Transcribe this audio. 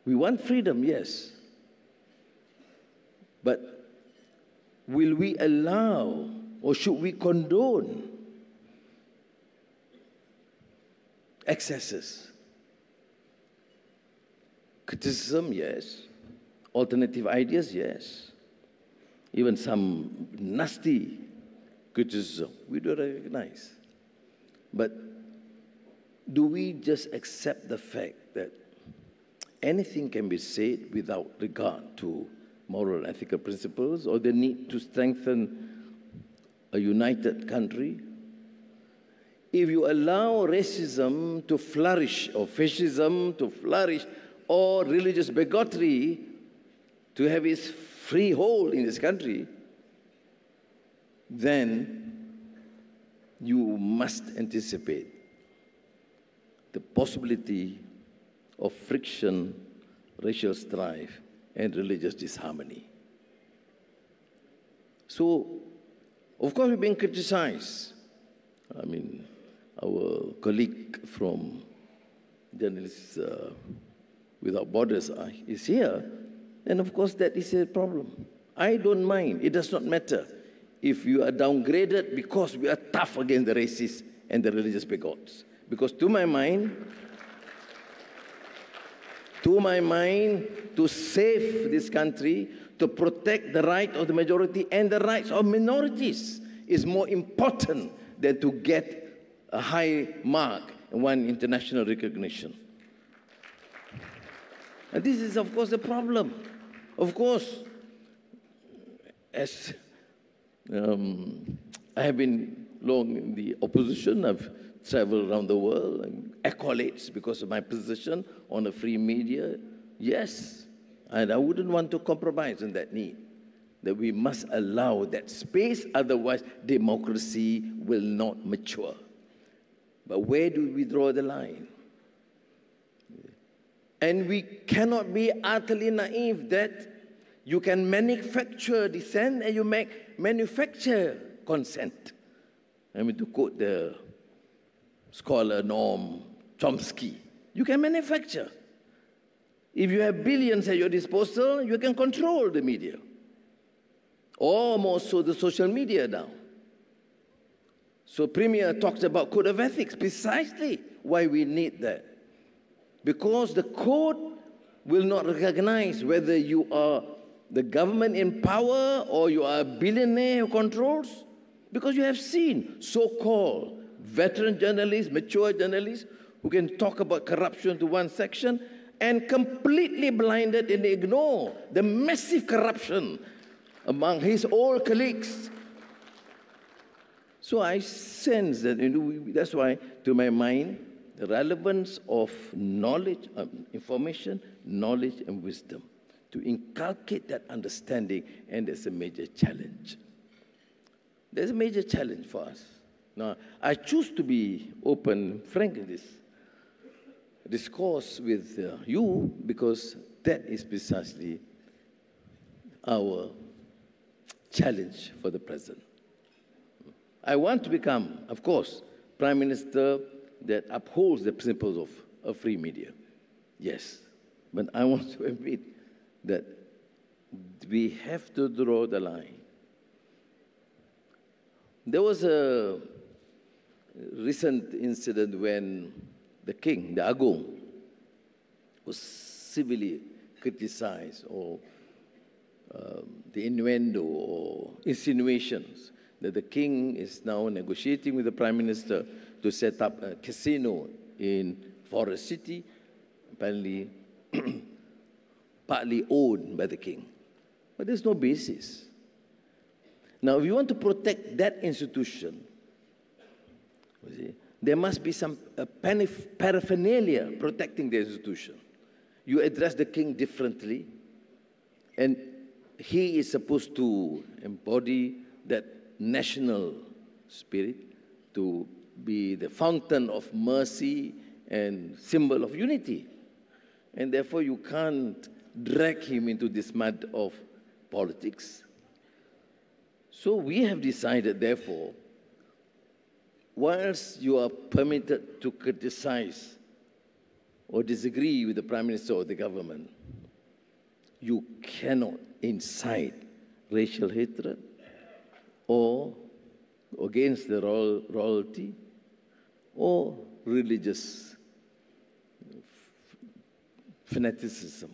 We want freedom, yes. But will we allow or should we condone excesses? Criticism, yes. Alternative ideas, yes. Even some nasty criticism, we do recognize. But do we just accept the fact that anything can be said without regard to moral and ethical principles or the need to strengthen a united country? If you allow racism to flourish or fascism to flourish or religious bigotry to have its free hold in this country, then you must anticipate the possibility of friction, racial strife, and religious disharmony. So, of course, we're being criticized. I mean, our colleague from Journalists Without Borders is here, and of course that is a problem. I don't mind. It does not matter if you are downgraded because we are tough against the racists and the religious bigots. Because to my mind, to save this country, to protect the right of the majority and the rights of minorities is more important than to get a high mark and one international recognition. And this is, of course, the problem. Of course, as I have been long in the opposition, I've traveled around the world, and accolades because of my position on a free media, yes. And I wouldn't want to compromise on that need, that we must allow that space, otherwise democracy will not mature. But where do we draw the line? And we cannot be utterly naive that you can manufacture dissent and you manufacture consent. I mean, to quote the scholar Noam Chomsky, you can manufacture. If you have billions at your disposal, you can control the media. Or more so the social media now. So Premier talks about code of ethics, precisely why we need that. Because the code will not recognize whether you are the government in power or you are a billionaire who controls. Because you have seen so-called veteran journalists, mature journalists, who can talk about corruption to one section and completely blinded and ignore the massive corruption among his old colleagues. So I sense that, that's why, to my mind, the relevance of knowledge, information, knowledge, and wisdom, to inculcate that understanding, and there's a major challenge. There's a major challenge for us. Now, I choose to be open, frank in this discourse with you because that is precisely our challenge for the present. I want to become, of course, Prime Minister that upholds the principles of a free media. Yes, but I want to admit that we have to draw the line. There was a recent incident when the king, the Agong, was severely criticized, or the innuendo or insinuations that the king is now negotiating with the prime minister to set up a casino in Forest City, apparently partly owned by the king. But there's no basis. Now, if you want to protect that institution, there must be some paraphernalia protecting the institution. You address the king differently, and he is supposed to embody that national spirit, to be the fountain of mercy and symbol of unity. And therefore, you can't drag him into this mud of politics. So we have decided, therefore, whilst you are permitted to criticize or disagree with the Prime Minister or the government, you cannot incite racial hatred or against the royalty or religious fanaticism.